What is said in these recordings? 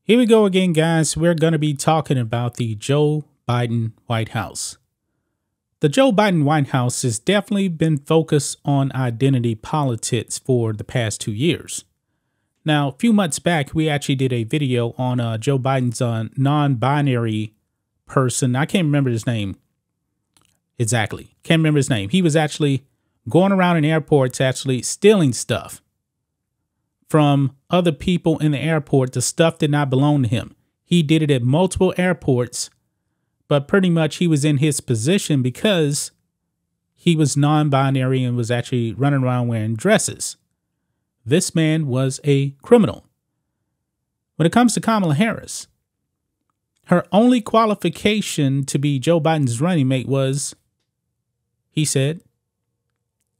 Here we go again, guys. We're going to be talking about the Joe Biden White House. The Joe Biden White House has definitely been focused on identity politics for the past 2 years. Now, a few months back, we actually did a video on Joe Biden's non-binary person. I can't remember his name exactly. Can't remember his name. He was actually going around in airports actually stealing stuff from other people in the airport. The stuff did not belong to him. He did it at multiple airports, but pretty much he was in his position because he was non-binary and was actually running around wearing dresses. This man was a criminal. When it comes to Kamala Harris, her only qualification to be Joe Biden's running mate was, he said,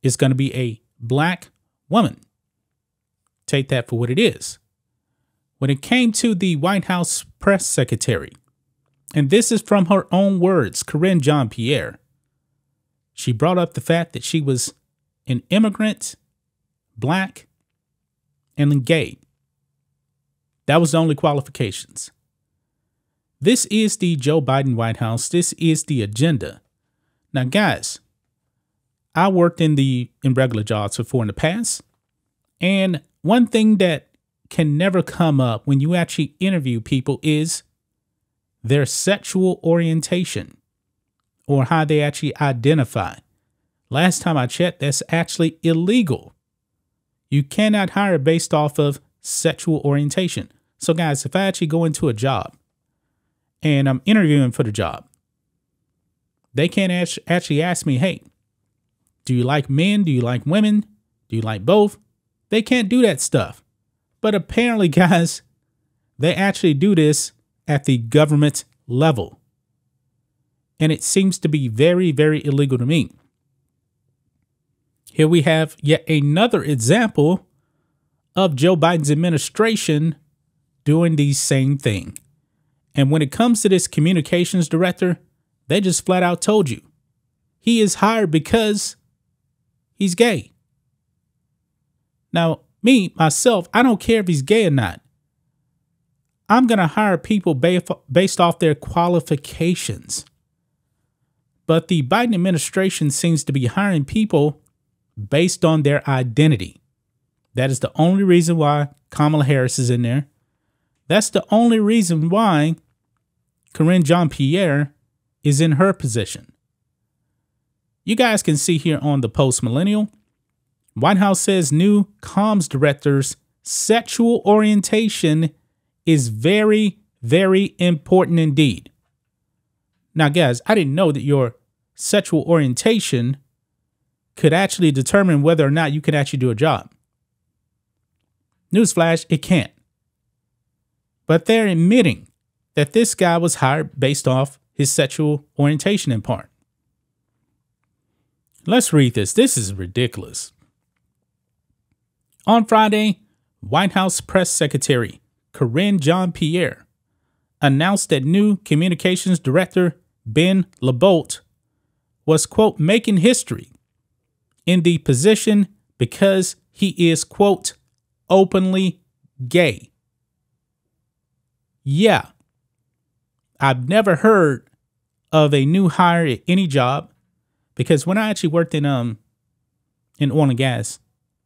is going to be a black woman. Take that for what it is. When it came to the White House press secretary, and this is from her own words, Jean-Pierre, she brought up the fact that she was an immigrant, black, and gay. That was the only qualifications. This is the Joe Biden White House. This is the agenda. Now, guys, I worked in regular jobs before in the past, and one thing that can never come up when you actually interview people is their sexual orientation or how they actually identify. Last time I checked, that's actually illegal. You cannot hire based off of sexual orientation. So guys, if I actually go into a job and I'm interviewing for the job, they can't actually ask me, hey, do you like men? Do you like women? Do you like both? They can't do that stuff. But apparently, guys, they actually do this at the government level. And it seems to be very, very illegal to me. Here we have yet another example of Joe Biden's administration doing the same thing. And when it comes to this communications director, they just flat out told you he is hired because he's gay. Now, myself, I don't care if he's gay or not. I'm going to hire people based off their qualifications. But the Biden administration seems to be hiring people based on their identity. That is the only reason why Kamala Harris is in there. That's the only reason why Jean-Pierre is in her position. You guys can see here on the Post Millennial, White House says new comms director's sexual orientation is very, very important indeed. Now, guys, I didn't know that your sexual orientation could actually determine whether or not you can actually do a job. Newsflash, it can't. But they're admitting that this guy was hired based off his sexual orientation in part. Let's read this. This is ridiculous. On Friday, White House press secretary Jean-Pierre announced that new communications director LaBolt was, quote, making history in the position because he is, quote, openly gay. Yeah, I've never heard of a new hire at any job, because when I actually worked in oil and gas,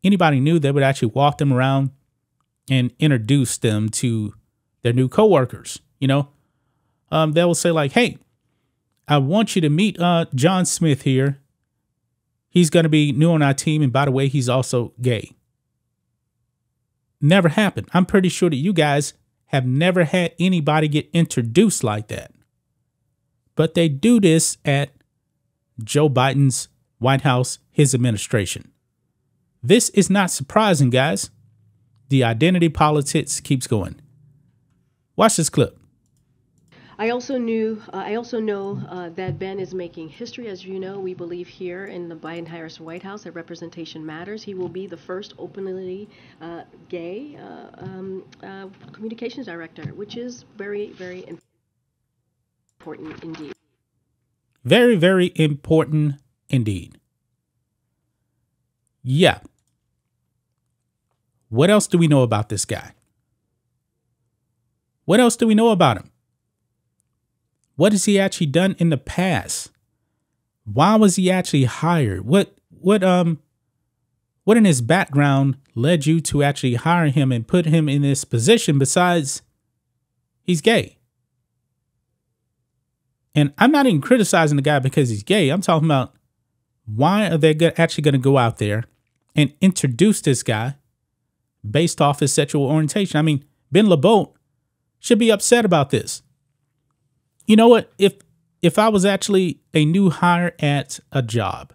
anybody knew, they would actually walk them around and introduce them to their new coworkers. You know, they will say like, hey, I want you to meet John Smith here. He's going to be new on our team. And by the way, he's also gay. Never happened. I'm pretty sure that you guys have never had anybody get introduced like that. But they do this at Joe Biden's White House, his administration. This is not surprising, guys. The identity politics keeps going. Watch this clip. I also know that Ben is making history. As you know, we believe here in the Biden-Harris White House that representation matters. He will be the first openly gay communications director, which is very, very important indeed. Very, very important indeed. Yeah. What else do we know about this guy? What else do we know about him? What has he actually done in the past? Why was he actually hired? What in his background led you to actually hire him and put him in this position besides he's gay? And I'm not even criticizing the guy because he's gay. I'm talking about why are they actually going to go out there and introduce this guy based off his sexual orientation? I mean, Ben LaBolt should be upset about this. You know what? If I was actually a new hire at a job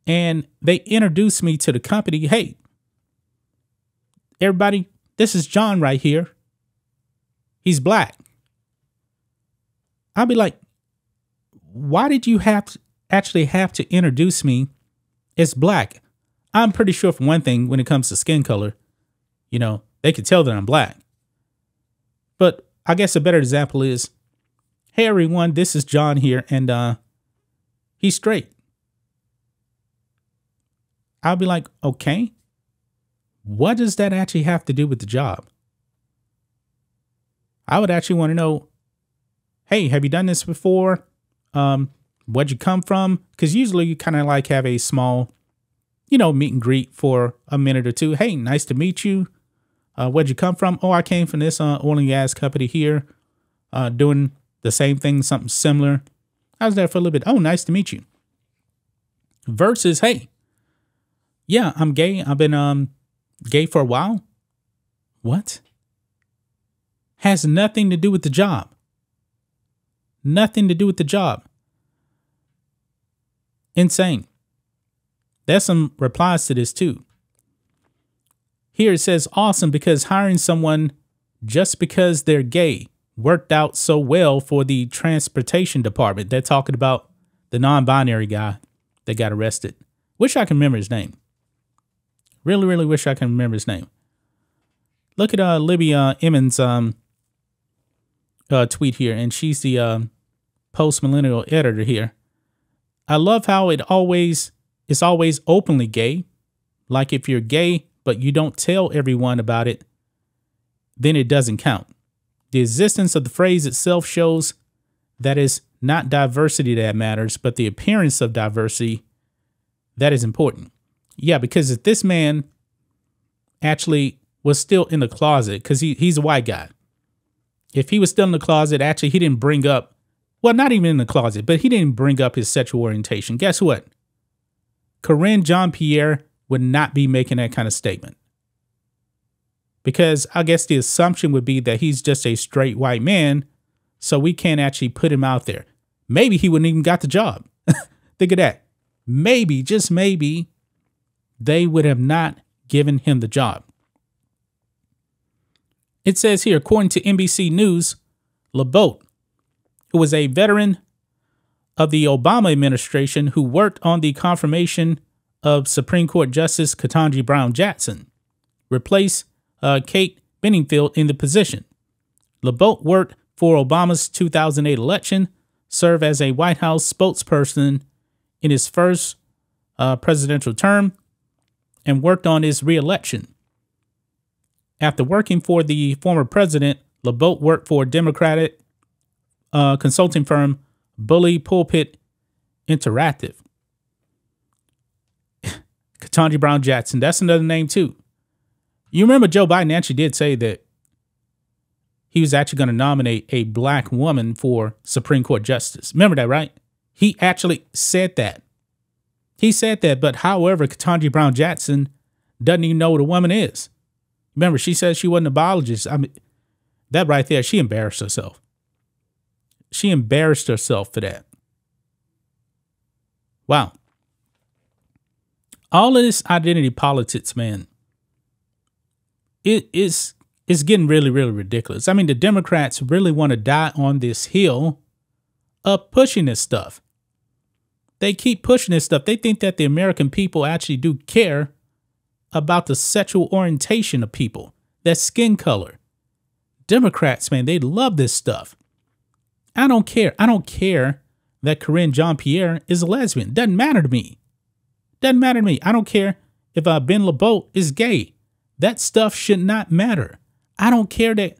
and they introduced me to the company, hey, everybody, this is John right here. He's black. I'd be like, why did you actually have to introduce me as black? I'm pretty sure for one thing, when it comes to skin color, you know, they could tell that I'm black. But I guess a better example is, hey, everyone, this is John here, and he's straight. I'll be like, okay, what does that actually have to do with the job? I would actually want to know, hey, have you done this before? Where'd you come from? Because usually you kind of like have a small, you know, meet and greet for a minute or two. Hey, nice to meet you. Where'd you come from? Oh, I came from this oil and gas company here, doing the same thing, something similar. I was there for a little bit. Oh, nice to meet you. Versus, hey, yeah, I'm gay. I've been gay for a while. What? Has nothing to do with the job. Nothing to do with the job. Insane. There's some replies to this too. Here it says, awesome, because hiring someone just because they're gay worked out so well for the transportation department. They're talking about the non-binary guy that got arrested. Wish I can remember his name. Really, really wish I can remember his name. Look at Libby Emmons' tweet here, and she's the post-millennial editor here. I love how it's always openly gay. Like if you're gay, but you don't tell everyone about it, then it doesn't count. The existence of the phrase itself shows that it's not diversity that matters, but the appearance of diversity that is important. Yeah, because if this man actually was still in the closet, because he's a white guy. If he was still in the closet, actually he didn't bring up, well, not even in the closet, but he didn't bring up his sexual orientation. Guess what? Jean-Pierre would not be making that kind of statement. Because I guess the assumption would be that he's just a straight white man, so we can't actually put him out there. Maybe he wouldn't even got the job. Think of that. Maybe, just maybe, they would have not given him the job. It says here, according to NBC News, LaBolt, who was a veteran of the Obama administration who worked on the confirmation of Supreme Court Justice Ketanji Brown Jackson, replaced Kate Bedingfield in the position. LaBolt worked for Obama's 2008 election, served as a White House spokesperson in his first presidential term, and worked on his re-election. After working for the former president, LaBolt worked for Democratic consulting firm Bully Pulpit Interactive. Ketanji Brown Jackson, that's another name too. You remember Joe Biden actually did say that he was actually going to nominate a black woman for Supreme Court Justice. Remember that, right? He actually said that. He said that, but however, Ketanji Brown Jackson doesn't even know what a woman is. Remember, she said she wasn't a biologist. I mean, that right there, she embarrassed herself. She embarrassed herself for that. Wow. All of this identity politics, man, it's getting really, really ridiculous. I mean, the Democrats really want to die on this hill of pushing this stuff. They keep pushing this stuff. They think that the American people actually do care about the sexual orientation of people, their skin color. Democrats, man, they love this stuff. I don't care. I don't care that Jean-Pierre is a lesbian. Doesn't matter to me. Doesn't matter to me. I don't care if Ben LaBolt is gay. That stuff should not matter. I don't care that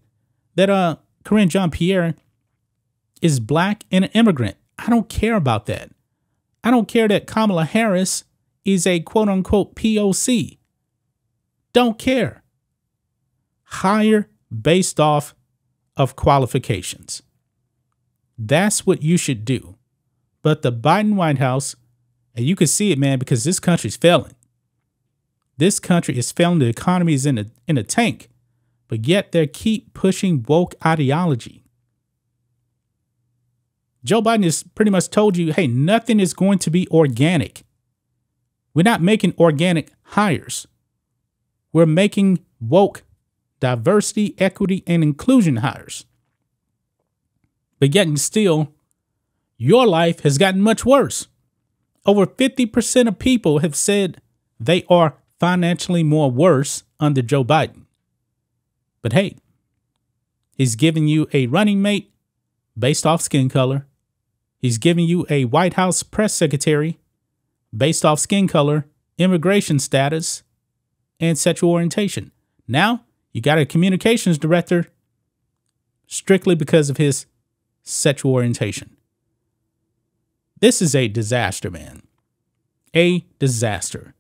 that Corinne Jean-Pierre is black and an immigrant. I don't care about that. I don't care that Kamala Harris is a quote unquote POC. Don't care. Hire based off of qualifications. That's what you should do. But the Biden White House, and you can see it, man, because this country's failing. This country is failing. The economy is in a tank. But yet they keep pushing woke ideology. Joe Biden has pretty much told you, hey, nothing is going to be organic. We're not making organic hires. We're making woke diversity, equity, and inclusion hires. But yet and still, your life has gotten much worse. Over 50% of people have said they are financially more worse under Joe Biden. But hey, he's giving you a running mate based off skin color. He's giving you a White House press secretary based off skin color, immigration status, and sexual orientation. Now, you got a communications director strictly because of his sexual orientation. This is a disaster, man. A disaster.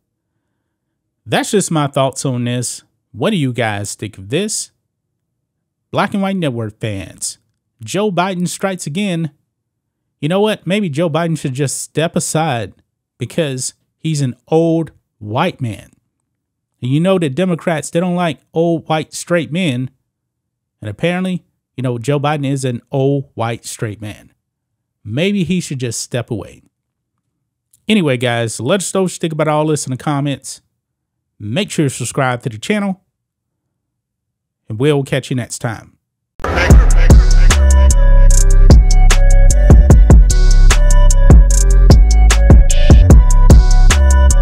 That's just my thoughts on this. What do you guys think of this? Black and White Network fans, Joe Biden strikes again. You know what? Maybe Joe Biden should just step aside because he's an old white man. And you know that Democrats, they don't like old white straight men. And apparently, you know, Joe Biden is an old white straight man. Maybe he should just step away. Anyway, guys, let us know what you think about all this in the comments. Make sure to subscribe to the channel. And we'll catch you next time.